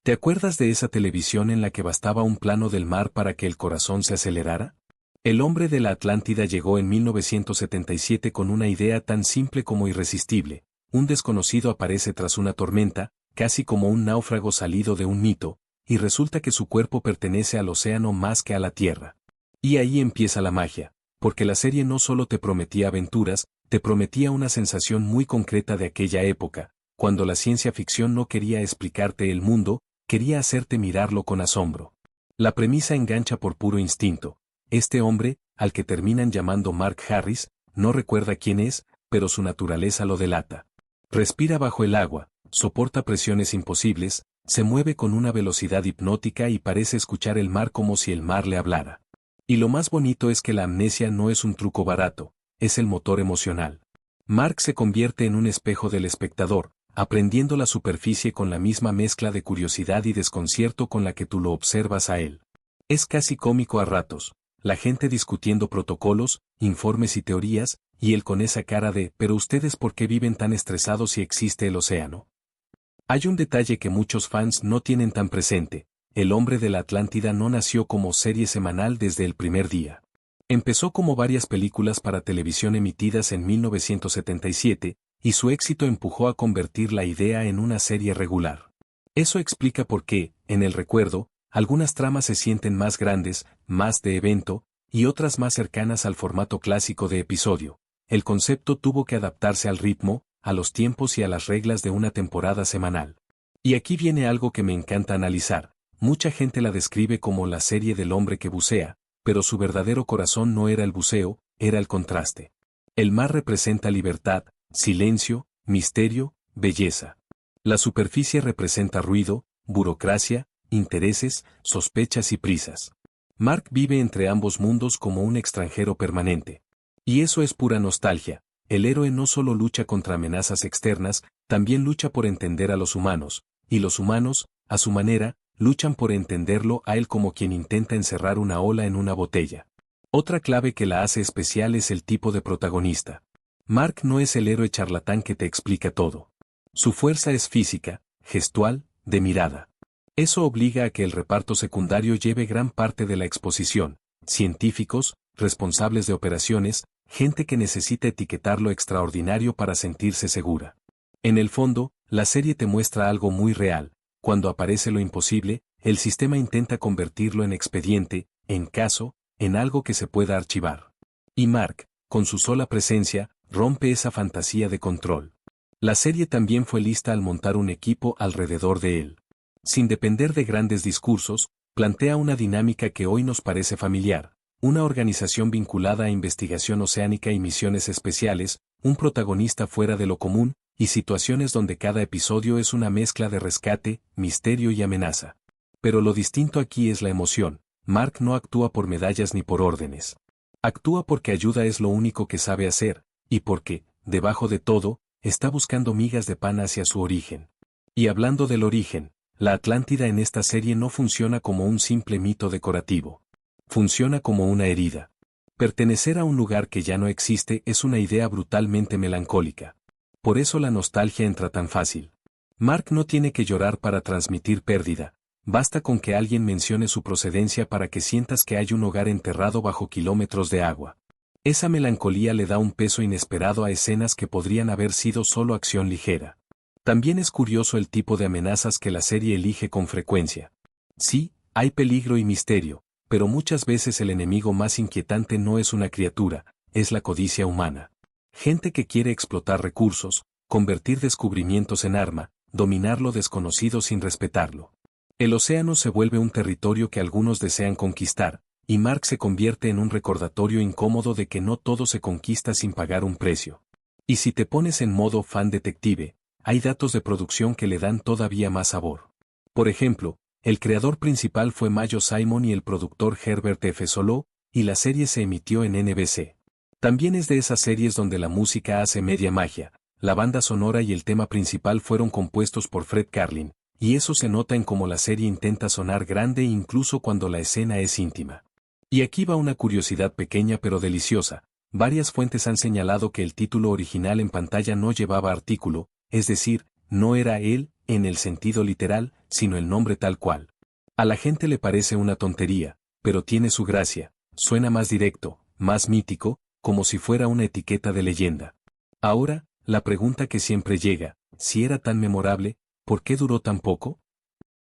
¿Te acuerdas de esa televisión en la que bastaba un plano del mar para que el corazón se acelerara? El hombre de la Atlántida llegó en 1977 con una idea tan simple como irresistible. Un desconocido aparece tras una tormenta, casi como un náufrago salido de un mito, y resulta que su cuerpo pertenece al océano más que a la tierra. Y ahí empieza la magia, porque la serie no solo te prometía aventuras, te prometía una sensación muy concreta de aquella época, cuando la ciencia ficción no quería explicarte el mundo, quería hacerte mirarlo con asombro. La premisa engancha por puro instinto. Este hombre, al que terminan llamando Mark Harris, no recuerda quién es, pero su naturaleza lo delata. Respira bajo el agua, soporta presiones imposibles, se mueve con una velocidad hipnótica y parece escuchar el mar como si el mar le hablara. Y lo más bonito es que la amnesia no es un truco barato, es el motor emocional. Mark se convierte en un espejo del espectador, aprendiendo la superficie con la misma mezcla de curiosidad y desconcierto con la que tú lo observas a él. Es casi cómico a ratos, la gente discutiendo protocolos, informes y teorías, y él con esa cara de «¿Pero ustedes por qué viven tan estresados si existe el océano?». Hay un detalle que muchos fans no tienen tan presente: El hombre de la Atlántida no nació como serie semanal desde el primer día. Empezó como varias películas para televisión emitidas en 1977, y su éxito empujó a convertir la idea en una serie regular. Eso explica por qué, en el recuerdo, algunas tramas se sienten más grandes, más de evento, y otras más cercanas al formato clásico de episodio. El concepto tuvo que adaptarse al ritmo, a los tiempos y a las reglas de una temporada semanal. Y aquí viene algo que me encanta analizar. Mucha gente la describe como la serie del hombre que bucea, pero su verdadero corazón no era el buceo, era el contraste. El mar representa libertad, silencio, misterio, belleza. La superficie representa ruido, burocracia, intereses, sospechas y prisas. Mark vive entre ambos mundos como un extranjero permanente. Y eso es pura nostalgia. El héroe no solo lucha contra amenazas externas, también lucha por entender a los humanos, y los humanos, a su manera, luchan por entenderlo a él como quien intenta encerrar una ola en una botella. Otra clave que la hace especial es el tipo de protagonista. Mark no es el héroe charlatán que te explica todo. Su fuerza es física, gestual, de mirada. Eso obliga a que el reparto secundario lleve gran parte de la exposición: científicos, responsables de operaciones, gente que necesita etiquetar lo extraordinario para sentirse segura. En el fondo, la serie te muestra algo muy real. Cuando aparece lo imposible, el sistema intenta convertirlo en expediente, en caso, en algo que se pueda archivar. Y Mark, con su sola presencia, rompe esa fantasía de control. La serie también fue lista al montar un equipo alrededor de él. Sin depender de grandes discursos, plantea una dinámica que hoy nos parece familiar: una organización vinculada a investigación oceánica y misiones especiales, un protagonista fuera de lo común, y situaciones donde cada episodio es una mezcla de rescate, misterio y amenaza. Pero lo distinto aquí es la emoción. Mark no actúa por medallas ni por órdenes. Actúa porque ayuda es lo único que sabe hacer, y porque, debajo de todo, está buscando migas de pan hacia su origen. Y hablando del origen, la Atlántida en esta serie no funciona como un simple mito decorativo. Funciona como una herida. Pertenecer a un lugar que ya no existe es una idea brutalmente melancólica. Por eso la nostalgia entra tan fácil. Mark no tiene que llorar para transmitir pérdida, basta con que alguien mencione su procedencia para que sientas que hay un hogar enterrado bajo kilómetros de agua. Esa melancolía le da un peso inesperado a escenas que podrían haber sido solo acción ligera. También es curioso el tipo de amenazas que la serie elige con frecuencia. Sí, hay peligro y misterio, pero muchas veces el enemigo más inquietante no es una criatura, es la codicia humana. Gente que quiere explotar recursos, convertir descubrimientos en arma, dominar lo desconocido sin respetarlo. El océano se vuelve un territorio que algunos desean conquistar, y Mark se convierte en un recordatorio incómodo de que no todo se conquista sin pagar un precio. Y si te pones en modo fan detective, hay datos de producción que le dan todavía más sabor. Por ejemplo, el creador principal fue Mayo Simon y el productor Herbert F. Solow, y la serie se emitió en NBC. También es de esas series donde la música hace media magia. La banda sonora y el tema principal fueron compuestos por Fred Karlin, y eso se nota en cómo la serie intenta sonar grande incluso cuando la escena es íntima. Y aquí va una curiosidad pequeña pero deliciosa. Varias fuentes han señalado que el título original en pantalla no llevaba artículo, es decir, no era él, en el sentido literal, sino el nombre tal cual. A la gente le parece una tontería, pero tiene su gracia, suena más directo, más mítico, como si fuera una etiqueta de leyenda. Ahora, la pregunta que siempre llega, si era tan memorable, ¿por qué duró tan poco?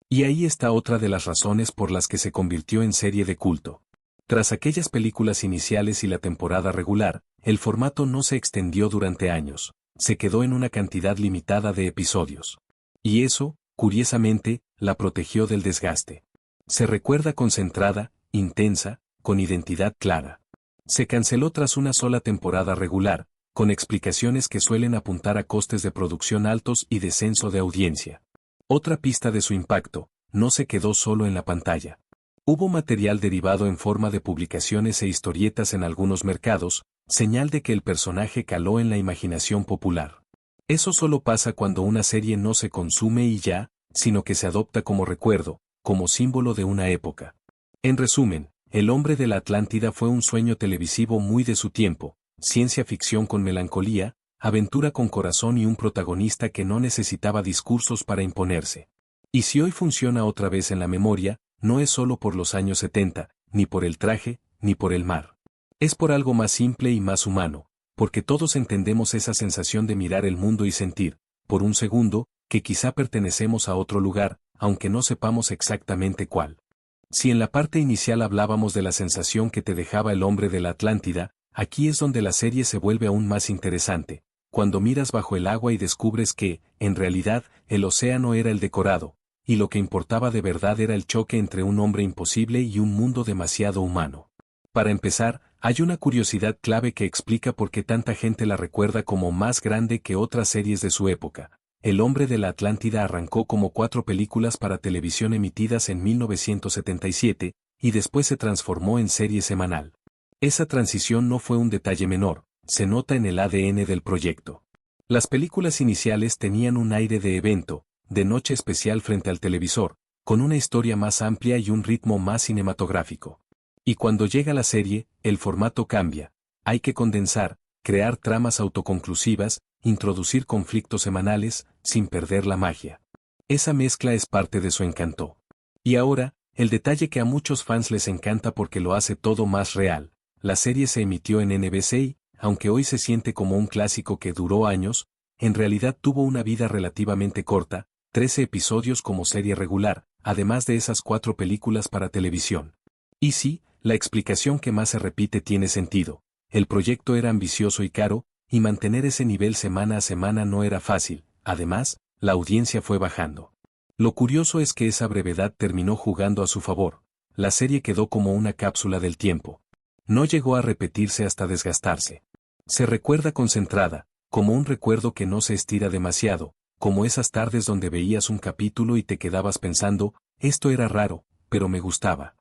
Y ahí está otra de las razones por las que se convirtió en serie de culto. Tras aquellas películas iniciales y la temporada regular, el formato no se extendió durante años, se quedó en una cantidad limitada de episodios. Y eso, curiosamente, la protegió del desgaste. Se recuerda concentrada, intensa, con identidad clara. Se canceló tras una sola temporada regular, con explicaciones que suelen apuntar a costes de producción altos y descenso de audiencia. Otra pista de su impacto, no se quedó solo en la pantalla. Hubo material derivado en forma de publicaciones e historietas en algunos mercados, señal de que el personaje caló en la imaginación popular. Eso solo pasa cuando una serie no se consume y ya, sino que se adopta como recuerdo, como símbolo de una época. En resumen, El hombre de la Atlántida fue un sueño televisivo muy de su tiempo, ciencia ficción con melancolía, aventura con corazón y un protagonista que no necesitaba discursos para imponerse. Y si hoy funciona otra vez en la memoria, no es solo por los años 70, ni por el traje, ni por el mar. Es por algo más simple y más humano, porque todos entendemos esa sensación de mirar el mundo y sentir, por un segundo, que quizá pertenecemos a otro lugar, aunque no sepamos exactamente cuál. Si en la parte inicial hablábamos de la sensación que te dejaba El hombre de la Atlántida, aquí es donde la serie se vuelve aún más interesante, cuando miras bajo el agua y descubres que, en realidad, el océano era el decorado, y lo que importaba de verdad era el choque entre un hombre imposible y un mundo demasiado humano. Para empezar, hay una curiosidad clave que explica por qué tanta gente la recuerda como más grande que otras series de su época. El hombre de la Atlántida arrancó como 4 películas para televisión emitidas en 1977, y después se transformó en serie semanal. Esa transición no fue un detalle menor, se nota en el ADN del proyecto. Las películas iniciales tenían un aire de evento, de noche especial frente al televisor, con una historia más amplia y un ritmo más cinematográfico. Y cuando llega la serie, el formato cambia. Hay que condensar, crear tramas autoconclusivas, introducir conflictos semanales, sin perder la magia. Esa mezcla es parte de su encanto. Y ahora, el detalle que a muchos fans les encanta porque lo hace todo más real. La serie se emitió en NBC y, aunque hoy se siente como un clásico que duró años, en realidad tuvo una vida relativamente corta, 13 episodios como serie regular, además de esas 4 películas para televisión. Y sí, la explicación que más se repite tiene sentido. El proyecto era ambicioso y caro, y mantener ese nivel semana a semana no era fácil. Además, la audiencia fue bajando. Lo curioso es que esa brevedad terminó jugando a su favor. La serie quedó como una cápsula del tiempo. No llegó a repetirse hasta desgastarse. Se recuerda concentrada, como un recuerdo que no se estira demasiado, como esas tardes donde veías un capítulo y te quedabas pensando, esto era raro, pero me gustaba.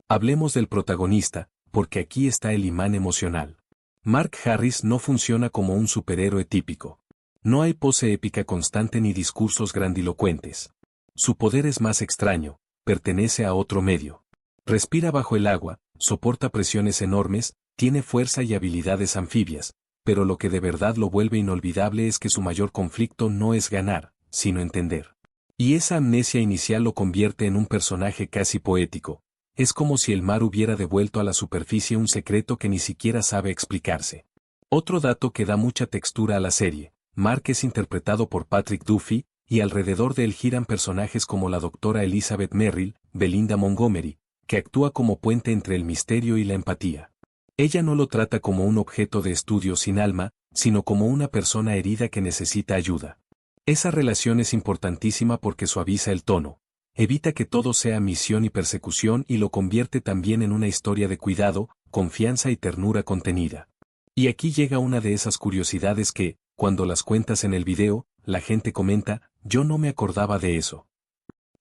Hablemos del protagonista, porque aquí está el imán emocional. Mark Harris no funciona como un superhéroe típico. No hay pose épica constante ni discursos grandilocuentes. Su poder es más extraño, pertenece a otro medio. Respira bajo el agua, soporta presiones enormes, tiene fuerza y habilidades anfibias, pero lo que de verdad lo vuelve inolvidable es que su mayor conflicto no es ganar, sino entender. Y esa amnesia inicial lo convierte en un personaje casi poético. Es como si el mar hubiera devuelto a la superficie un secreto que ni siquiera sabe explicarse. Otro dato que da mucha textura a la serie, Mark es interpretado por Patrick Duffy, y alrededor de él giran personajes como la doctora Elizabeth Merrill, Belinda Montgomery, que actúa como puente entre el misterio y la empatía. Ella no lo trata como un objeto de estudio sin alma, sino como una persona herida que necesita ayuda. Esa relación es importantísima porque suaviza el tono. Evita que todo sea misión y persecución y lo convierte también en una historia de cuidado, confianza y ternura contenida. Y aquí llega una de esas curiosidades que, cuando las cuentas en el video, la gente comenta, yo no me acordaba de eso.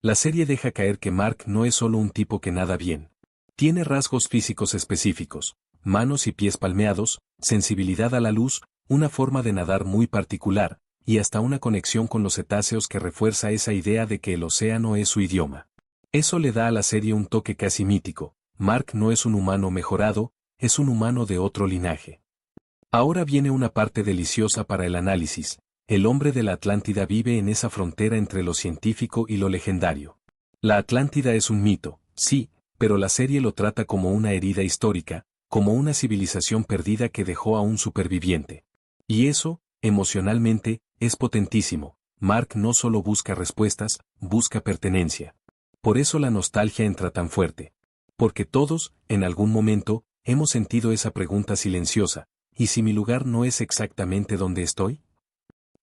La serie deja caer que Mark no es solo un tipo que nada bien. Tiene rasgos físicos específicos, manos y pies palmeados, sensibilidad a la luz, una forma de nadar muy particular, y hasta una conexión con los cetáceos que refuerza esa idea de que el océano es su idioma. Eso le da a la serie un toque casi mítico. Mark no es un humano mejorado, es un humano de otro linaje. Ahora viene una parte deliciosa para el análisis. el hombre de la Atlántida vive en esa frontera entre lo científico y lo legendario. La Atlántida es un mito, sí, pero la serie lo trata como una herida histórica, como una civilización perdida que dejó a un superviviente. Y eso, emocionalmente, es potentísimo. Mark no solo busca respuestas, busca pertenencia. Por eso la nostalgia entra tan fuerte. Porque todos, en algún momento, hemos sentido esa pregunta silenciosa, ¿y si mi lugar no es exactamente donde estoy?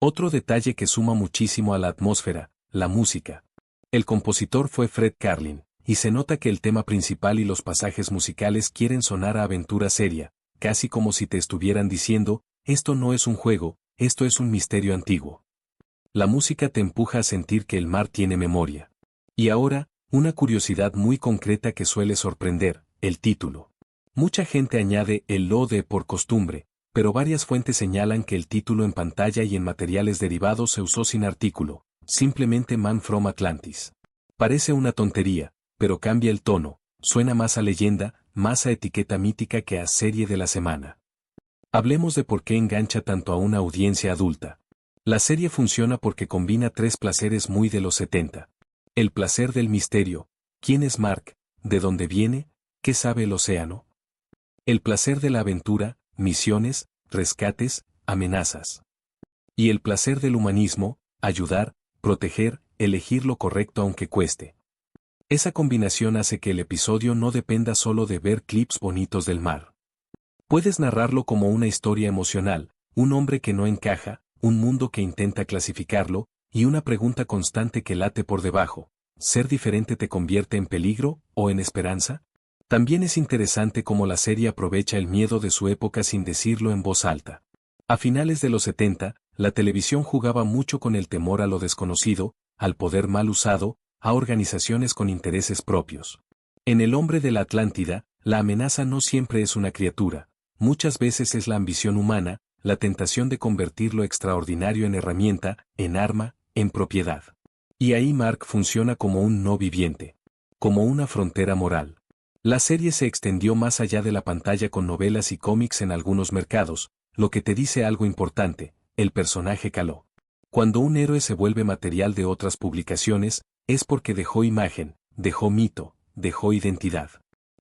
Otro detalle que suma muchísimo a la atmósfera, la música. El compositor fue Fred Karlin, y se nota que el tema principal y los pasajes musicales quieren sonar a aventura seria, casi como si te estuvieran diciendo, esto no es un juego, esto es un misterio antiguo. La música te empuja a sentir que el mar tiene memoria. Y ahora, una curiosidad muy concreta que suele sorprender, el título. Mucha gente añade el lo de por costumbre, pero varias fuentes señalan que el título en pantalla y en materiales derivados se usó sin artículo, simplemente Man from Atlantis. Parece una tontería, pero cambia el tono, suena más a leyenda, más a etiqueta mítica que a serie de la semana. Hablemos de por qué engancha tanto a una audiencia adulta. La serie funciona porque combina tres placeres muy de los 70. El placer del misterio, ¿quién es Mark? ¿De dónde viene? ¿Qué sabe el océano? El placer de la aventura, misiones, rescates, amenazas. Y el placer del humanismo, ayudar, proteger, elegir lo correcto aunque cueste. Esa combinación hace que el episodio no dependa solo de ver clips bonitos del mar. Puedes narrarlo como una historia emocional, un hombre que no encaja, un mundo que intenta clasificarlo, y una pregunta constante que late por debajo. ¿Ser diferente te convierte en peligro o en esperanza? También es interesante cómo la serie aprovecha el miedo de su época sin decirlo en voz alta. A finales de los 70, la televisión jugaba mucho con el temor a lo desconocido, al poder mal usado, a organizaciones con intereses propios. En El hombre de la Atlántida, la amenaza no siempre es una criatura, muchas veces es la ambición humana, la tentación de convertir lo extraordinario en herramienta, en arma, en propiedad. Y ahí Mark funciona como un no viviente, como una frontera moral. La serie se extendió más allá de la pantalla con novelas y cómics en algunos mercados, lo que te dice algo importante, el personaje caló. Cuando un héroe se vuelve material de otras publicaciones, es porque dejó imagen, dejó mito, dejó identidad.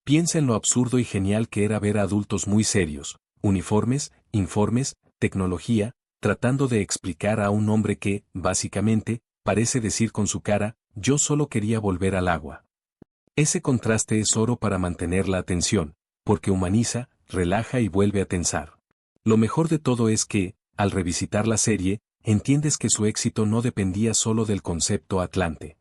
Piensa en lo absurdo y genial que era ver a adultos muy serios, uniformes, informes, tecnología, tratando de explicar a un hombre que, básicamente, parece decir con su cara, yo solo quería volver al agua. Ese contraste es oro para mantener la atención, porque humaniza, relaja y vuelve a tensar. Lo mejor de todo es que, al revisitar la serie, entiendes que su éxito no dependía solo del concepto Atlante.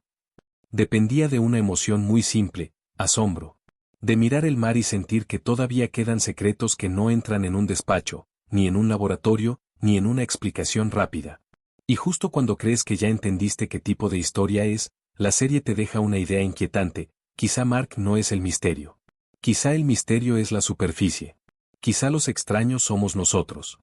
Dependía de una emoción muy simple, asombro. De mirar el mar y sentir que todavía quedan secretos que no entran en un despacho, ni en un laboratorio, ni en una explicación rápida. Y justo cuando crees que ya entendiste qué tipo de historia es, la serie te deja una idea inquietante. Quizá Mark no es el misterio. Quizá el misterio es la superficie. Quizá los extraños somos nosotros.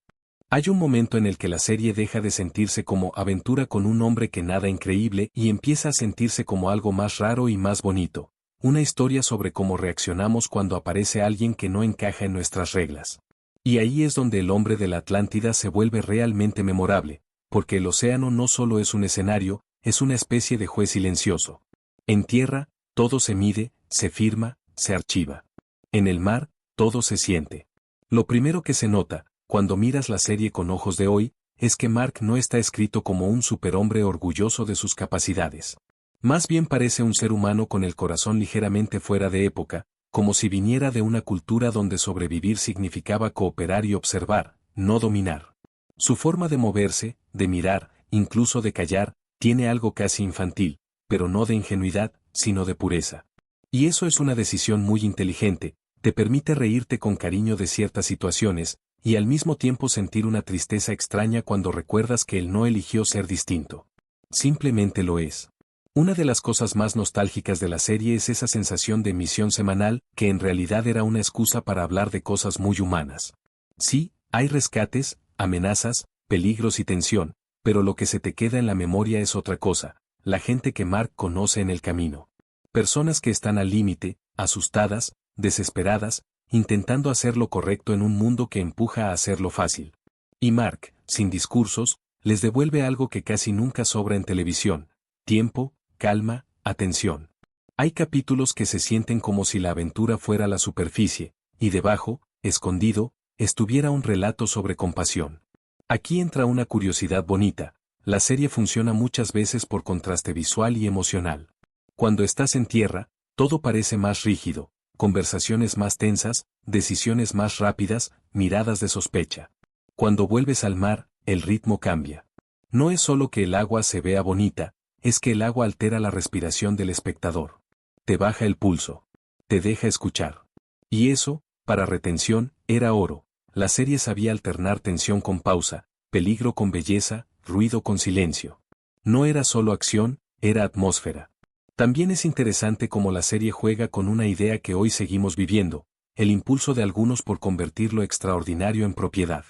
Hay un momento en el que la serie deja de sentirse como aventura con un hombre que nada increíble y empieza a sentirse como algo más raro y más bonito. Una historia sobre cómo reaccionamos cuando aparece alguien que no encaja en nuestras reglas. Y ahí es donde el hombre de la Atlántida se vuelve realmente memorable, porque el océano no solo es un escenario, es una especie de juez silencioso. En tierra, todo se mide, se firma, se archiva. En el mar, todo se siente. Lo primero que se nota, cuando miras la serie con ojos de hoy, es que Mark no está escrito como un superhombre orgulloso de sus capacidades. Más bien parece un ser humano con el corazón ligeramente fuera de época, como si viniera de una cultura donde sobrevivir significaba cooperar y observar, no dominar. Su forma de moverse, de mirar, incluso de callar, tiene algo casi infantil, pero no de ingenuidad, sino de pureza. Y eso es una decisión muy inteligente, te permite reírte con cariño de ciertas situaciones, y al mismo tiempo sentir una tristeza extraña cuando recuerdas que él no eligió ser distinto. Simplemente lo es. Una de las cosas más nostálgicas de la serie es esa sensación de emisión semanal, que en realidad era una excusa para hablar de cosas muy humanas. Sí, hay rescates, amenazas, peligros y tensión, pero lo que se te queda en la memoria es otra cosa, la gente que Mark conoce en el camino. Personas que están al límite, asustadas, desesperadas, intentando hacer lo correcto en un mundo que empuja a hacerlo fácil. Y Mark, sin discursos, les devuelve algo que casi nunca sobra en televisión: tiempo, calma, atención. Hay capítulos que se sienten como si la aventura fuera la superficie, y debajo, escondido, estuviera un relato sobre compasión. Aquí entra una curiosidad bonita: la serie funciona muchas veces por contraste visual y emocional. Cuando estás en tierra, todo parece más rígido, conversaciones más tensas, decisiones más rápidas, miradas de sospecha. Cuando vuelves al mar, el ritmo cambia. No es solo que el agua se vea bonita, es que el agua altera la respiración del espectador. Te baja el pulso. Te deja escuchar. Y eso, para retención, era oro. La serie sabía alternar tensión con pausa, peligro con belleza, ruido con silencio. No era solo acción, era atmósfera. También es interesante cómo la serie juega con una idea que hoy seguimos viviendo: el impulso de algunos por convertir lo extraordinario en propiedad.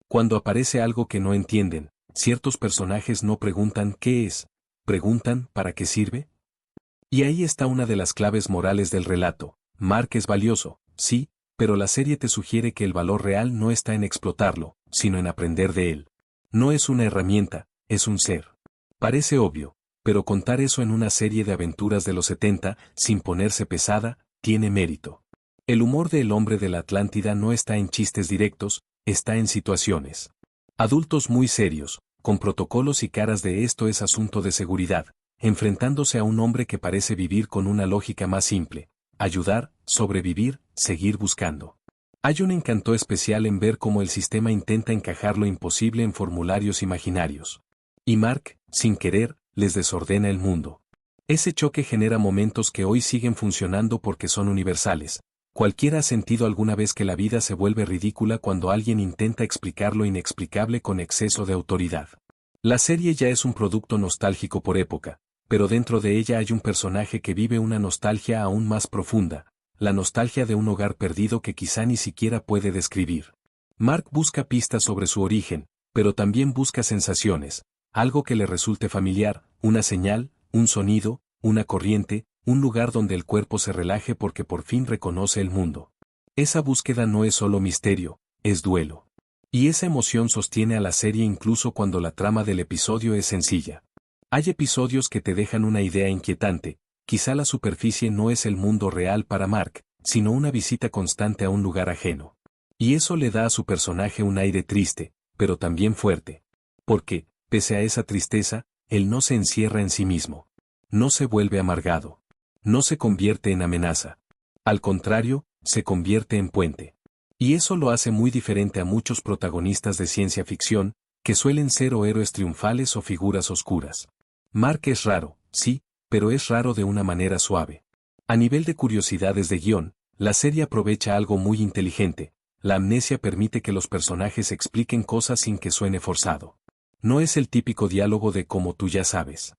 Cuando aparece algo que no entienden, ciertos personajes no preguntan ¿qué es?, preguntan ¿para qué sirve? Y ahí está una de las claves morales del relato. Mark es valioso, sí, pero la serie te sugiere que el valor real no está en explotarlo, sino en aprender de él. No es una herramienta, es un ser. Parece obvio, pero contar eso en una serie de aventuras de los 70, sin ponerse pesada, tiene mérito. El humor de El hombre de la Atlántida no está en chistes directos, está en situaciones. Adultos muy serios, con protocolos y caras de esto es asunto de seguridad, enfrentándose a un hombre que parece vivir con una lógica más simple: ayudar, sobrevivir, seguir buscando. Hay un encanto especial en ver cómo el sistema intenta encajar lo imposible en formularios imaginarios. Y Mark, sin querer, les desordena el mundo. Ese choque genera momentos que hoy siguen funcionando porque son universales. Cualquiera ha sentido alguna vez que la vida se vuelve ridícula cuando alguien intenta explicar lo inexplicable con exceso de autoridad. La serie ya es un producto nostálgico por época, pero dentro de ella hay un personaje que vive una nostalgia aún más profunda, la nostalgia de un hogar perdido que quizá ni siquiera puede describir. Mark busca pistas sobre su origen, pero también busca sensaciones, algo que le resulte familiar, una señal, un sonido, una corriente, un lugar donde el cuerpo se relaje porque por fin reconoce el mundo. Esa búsqueda no es solo misterio, es duelo. Y esa emoción sostiene a la serie incluso cuando la trama del episodio es sencilla. Hay episodios que te dejan una idea inquietante: quizá la superficie no es el mundo real para Mark, sino una visita constante a un lugar ajeno. Y eso le da a su personaje un aire triste, pero también fuerte. Porque, pese a esa tristeza, él no se encierra en sí mismo. No se vuelve amargado. No se convierte en amenaza. Al contrario, se convierte en puente. Y eso lo hace muy diferente a muchos protagonistas de ciencia ficción, que suelen ser o héroes triunfales o figuras oscuras. Mark es raro, sí, pero es raro de una manera suave. A nivel de curiosidades de guión, la serie aprovecha algo muy inteligente: la amnesia permite que los personajes expliquen cosas sin que suene forzado. No es el típico diálogo de como tú ya sabes.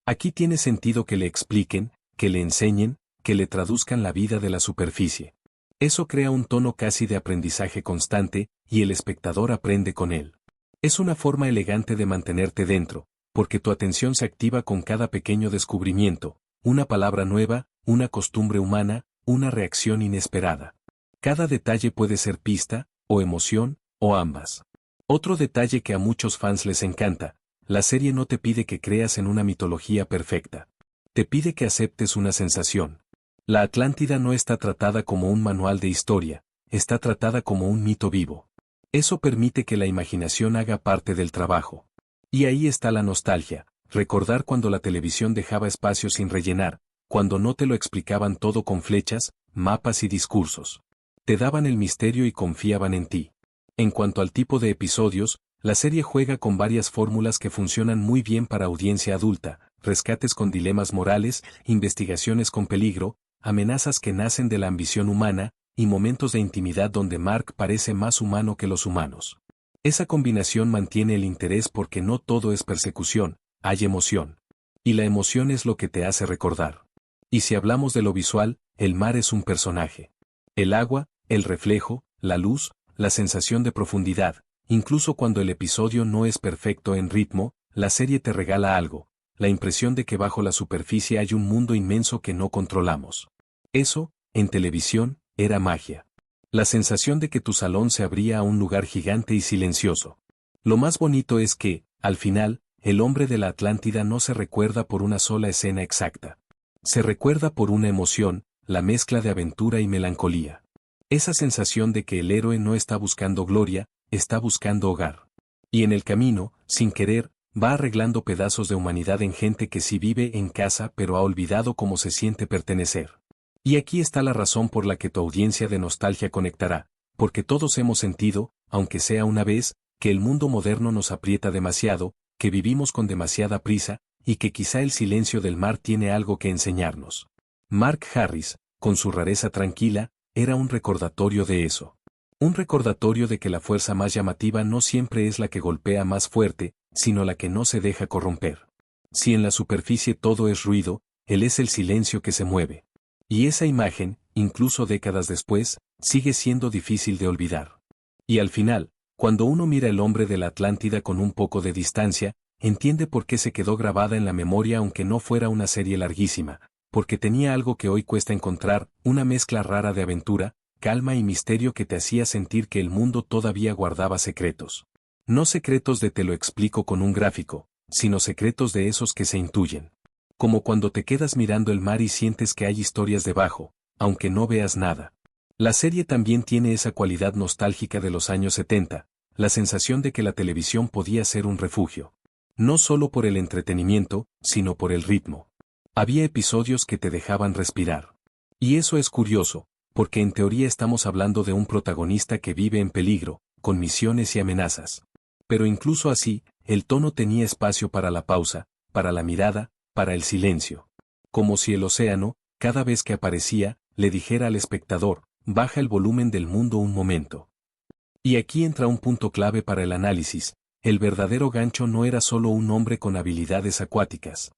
Aquí tiene sentido que le expliquen, que le enseñen, que le traduzcan la vida de la superficie. Eso crea un tono casi de aprendizaje constante, y el espectador aprende con él. Es una forma elegante de mantenerte dentro, porque tu atención se activa con cada pequeño descubrimiento, una palabra nueva, una costumbre humana, una reacción inesperada. Cada detalle puede ser pista, o emoción, o ambas. Otro detalle que a muchos fans les encanta: la serie no te pide que creas en una mitología perfecta. Te pide que aceptes una sensación. La Atlántida no está tratada como un manual de historia, está tratada como un mito vivo. Eso permite que la imaginación haga parte del trabajo. Y ahí está la nostalgia: recordar cuando la televisión dejaba espacio sin rellenar, cuando no te lo explicaban todo con flechas, mapas y discursos. Te daban el misterio y confiaban en ti. En cuanto al tipo de episodios, la serie juega con varias fórmulas que funcionan muy bien para audiencia adulta: rescates con dilemas morales, investigaciones con peligro, amenazas que nacen de la ambición humana, y momentos de intimidad donde Mark parece más humano que los humanos. Esa combinación mantiene el interés porque no todo es persecución, hay emoción. Y la emoción es lo que te hace recordar. Y si hablamos de lo visual, el mar es un personaje. El agua, el reflejo, la luz, la sensación de profundidad. Incluso cuando el episodio no es perfecto en ritmo, la serie te regala algo: la impresión de que bajo la superficie hay un mundo inmenso que no controlamos. Eso, en televisión, era magia. La sensación de que tu salón se abría a un lugar gigante y silencioso. Lo más bonito es que, Al final, el hombre de la Atlántida no se recuerda por una sola escena exacta. Se recuerda por una emoción, la mezcla de aventura y melancolía. Esa sensación de que el héroe no está buscando gloria, está buscando hogar. Y en el camino, sin querer, va arreglando pedazos de humanidad en gente que sí vive en casa pero ha olvidado cómo se siente pertenecer. Y aquí está la razón por la que tu audiencia de nostalgia conectará, porque todos hemos sentido, aunque sea una vez, que el mundo moderno nos aprieta demasiado, que vivimos con demasiada prisa, y que quizá el silencio del mar tiene algo que enseñarnos. Mark Harris, con su rareza tranquila, era un recordatorio de eso. Un recordatorio de que la fuerza más llamativa no siempre es la que golpea más fuerte, sino la que no se deja corromper. Si en la superficie todo es ruido, él es el silencio que se mueve. Y esa imagen, incluso décadas después, sigue siendo difícil de olvidar. Y al final, cuando uno mira el hombre de la Atlántida con un poco de distancia, entiende por qué se quedó grabada en la memoria aunque no fuera una serie larguísima, porque tenía algo que hoy cuesta encontrar, una mezcla rara de aventura, calma y misterio que te hacía sentir que el mundo todavía guardaba secretos. No secretos de te lo explico con un gráfico, sino secretos de esos que se intuyen. Como cuando te quedas mirando el mar y sientes que hay historias debajo, aunque no veas nada. La serie también tiene esa cualidad nostálgica de los años 70, la sensación de que la televisión podía ser un refugio. No solo por el entretenimiento, sino por el ritmo. Había episodios que te dejaban respirar. Y eso es curioso, porque en teoría estamos hablando de un protagonista que vive en peligro, con misiones y amenazas. Pero incluso así, el tono tenía espacio para la pausa, para la mirada, para el silencio. Como si el océano, cada vez que aparecía, le dijera al espectador, baja el volumen del mundo un momento. Y aquí entra un punto clave para el análisis, el verdadero gancho no era solo un hombre con habilidades acuáticas.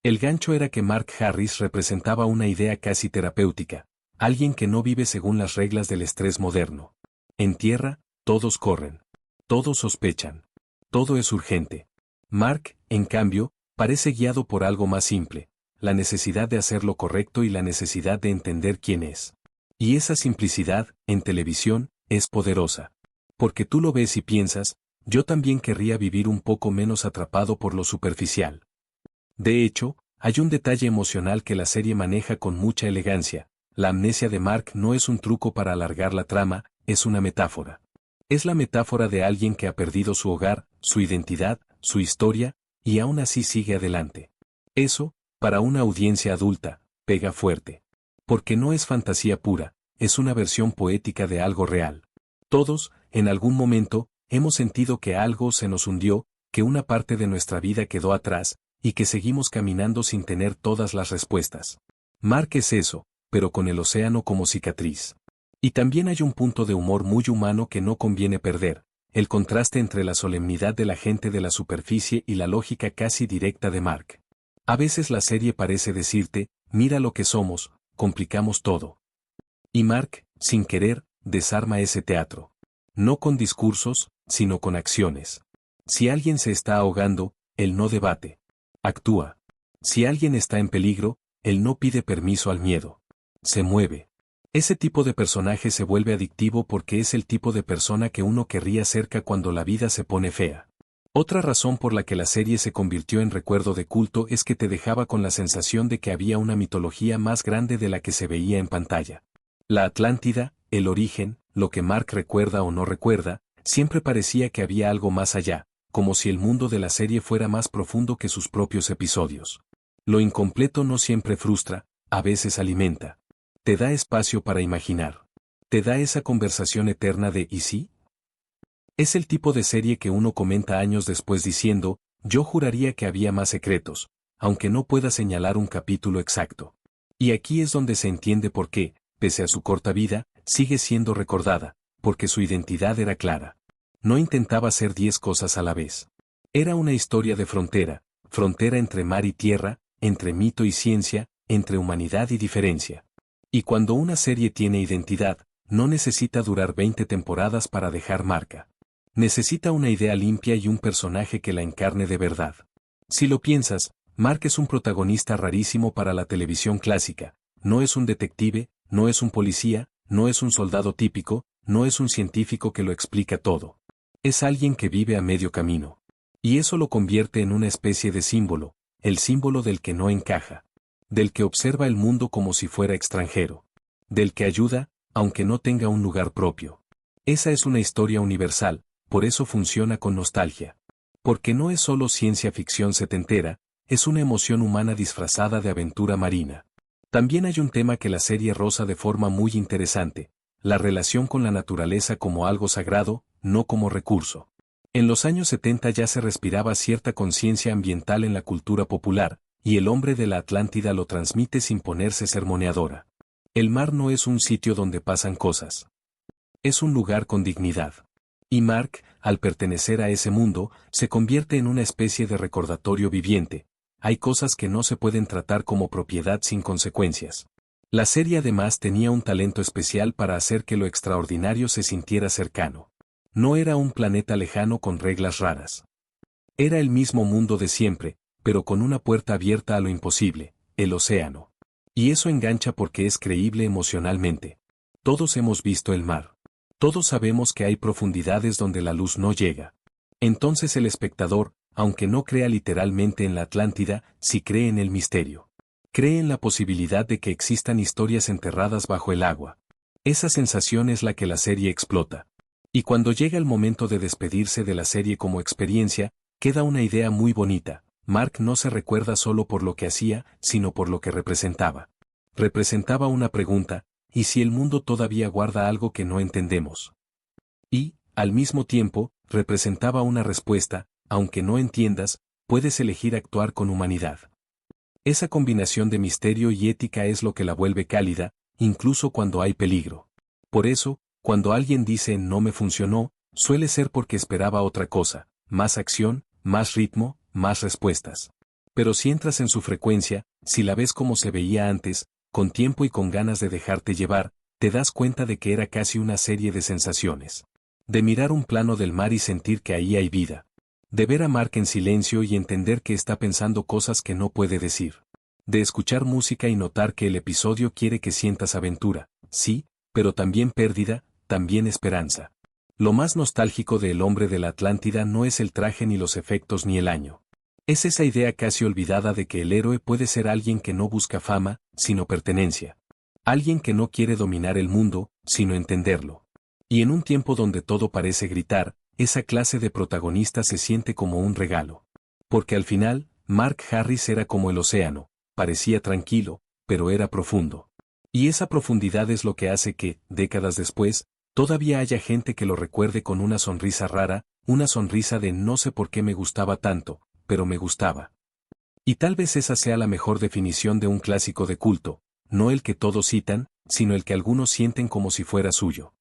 El gancho era que Mark Harris representaba una idea casi terapéutica, alguien que no vive según las reglas del estrés moderno. En tierra, todos corren. Todos sospechan. Todo es urgente. Mark, en cambio, parece guiado por algo más simple, la necesidad de hacer lo correcto y la necesidad de entender quién es. Y esa simplicidad, en televisión, es poderosa. Porque tú lo ves y piensas, yo también querría vivir un poco menos atrapado por lo superficial. De hecho, hay un detalle emocional que la serie maneja con mucha elegancia. La amnesia de Mark no es un truco para alargar la trama, es una metáfora. Es la metáfora de alguien que ha perdido su hogar, su identidad, su historia, y aún así sigue adelante. Eso, para una audiencia adulta, pega fuerte. Porque no es fantasía pura, es una versión poética de algo real. Todos, en algún momento, hemos sentido que algo se nos hundió, que una parte de nuestra vida quedó atrás, y que seguimos caminando sin tener todas las respuestas. Mark es eso, pero con el océano como cicatriz. Y también hay un punto de humor muy humano que no conviene perder, el contraste entre la solemnidad de la gente de la superficie y la lógica casi directa de Mark. A veces la serie parece decirte, mira lo que somos, complicamos todo. Y Mark, sin querer, desarma ese teatro. No con discursos, sino con acciones. Si alguien se está ahogando, él no debate. Actúa. Si alguien está en peligro, él no pide permiso al miedo. Se mueve. Ese tipo de personaje se vuelve adictivo porque es el tipo de persona que uno querría cerca cuando la vida se pone fea. Otra razón por la que la serie se convirtió en recuerdo de culto es que te dejaba con la sensación de que había una mitología más grande de la que se veía en pantalla. La Atlántida, el origen, lo que Mark recuerda o no recuerda, siempre parecía que había algo más allá, como si el mundo de la serie fuera más profundo que sus propios episodios. Lo incompleto no siempre frustra, a veces alimenta. Te da espacio para imaginar. Te da esa conversación eterna de ¿y sí? Es el tipo de serie que uno comenta años después diciendo, yo juraría que había más secretos, aunque no pueda señalar un capítulo exacto. Y aquí es donde se entiende por qué, pese a su corta vida, sigue siendo recordada, porque su identidad era clara. No intentaba hacer 10 cosas a la vez. Era una historia de frontera, frontera entre mar y tierra, entre mito y ciencia, entre humanidad y diferencia. Y cuando una serie tiene identidad, no necesita durar 20 temporadas para dejar marca. Necesita una idea limpia y un personaje que la encarne de verdad. Si lo piensas, Mark es un protagonista rarísimo para la televisión clásica, no es un detective, no es un policía, no es un soldado típico, no es un científico que lo explica todo. Es alguien que vive a medio camino. Y eso lo convierte en una especie de símbolo, el símbolo del que no encaja, del que observa el mundo como si fuera extranjero, del que ayuda, aunque no tenga un lugar propio. Esa es una historia universal, por eso funciona con nostalgia. Porque no es solo ciencia ficción setentera, es una emoción humana disfrazada de aventura marina. También hay un tema que la serie roza de forma muy interesante, la relación con la naturaleza como algo sagrado, no como recurso. En los años 70 ya se respiraba cierta conciencia ambiental en la cultura popular, y el hombre de la Atlántida lo transmite sin ponerse sermoneadora. El mar no es un sitio donde pasan cosas. Es un lugar con dignidad. Y Mark, al pertenecer a ese mundo, se convierte en una especie de recordatorio viviente. Hay cosas que no se pueden tratar como propiedad sin consecuencias. La serie además tenía un talento especial para hacer que lo extraordinario se sintiera cercano. No era un planeta lejano con reglas raras. Era el mismo mundo de siempre, pero con una puerta abierta a lo imposible, el océano. Y eso engancha porque es creíble emocionalmente. Todos hemos visto el mar. Todos sabemos que hay profundidades donde la luz no llega. Entonces el espectador, aunque no crea literalmente en la Atlántida, sí cree en el misterio. Cree en la posibilidad de que existan historias enterradas bajo el agua. Esa sensación es la que la serie explota. Y cuando llega el momento de despedirse de la serie como experiencia, queda una idea muy bonita. Mark no se recuerda solo por lo que hacía, sino por lo que representaba. Representaba una pregunta, ¿y si el mundo todavía guarda algo que no entendemos? Y, al mismo tiempo, representaba una respuesta, aunque no entiendas, puedes elegir actuar con humanidad. Esa combinación de misterio y ética es lo que la vuelve cálida, incluso cuando hay peligro. Por eso, cuando alguien dice no me funcionó, suele ser porque esperaba otra cosa, más acción, más ritmo, más respuestas. Pero si entras en su frecuencia, si la ves como se veía antes, con tiempo y con ganas de dejarte llevar, te das cuenta de que era casi una serie de sensaciones. De mirar un plano del mar y sentir que ahí hay vida. De ver a Mark en silencio y entender que está pensando cosas que no puede decir. De escuchar música y notar que el episodio quiere que sientas aventura, sí, pero también pérdida, también esperanza. Lo más nostálgico de El hombre de la Atlántida no es el traje ni los efectos ni el año. Es esa idea casi olvidada de que el héroe puede ser alguien que no busca fama, sino pertenencia. Alguien que no quiere dominar el mundo, sino entenderlo. Y en un tiempo donde todo parece gritar, esa clase de protagonista se siente como un regalo. Porque al final, Mark Harris era como el océano, parecía tranquilo, pero era profundo. Y esa profundidad es lo que hace que, décadas después, todavía haya gente que lo recuerde con una sonrisa rara, una sonrisa de no sé por qué me gustaba tanto, pero me gustaba. Y tal vez esa sea la mejor definición de un clásico de culto, no el que todos citan, sino el que algunos sienten como si fuera suyo.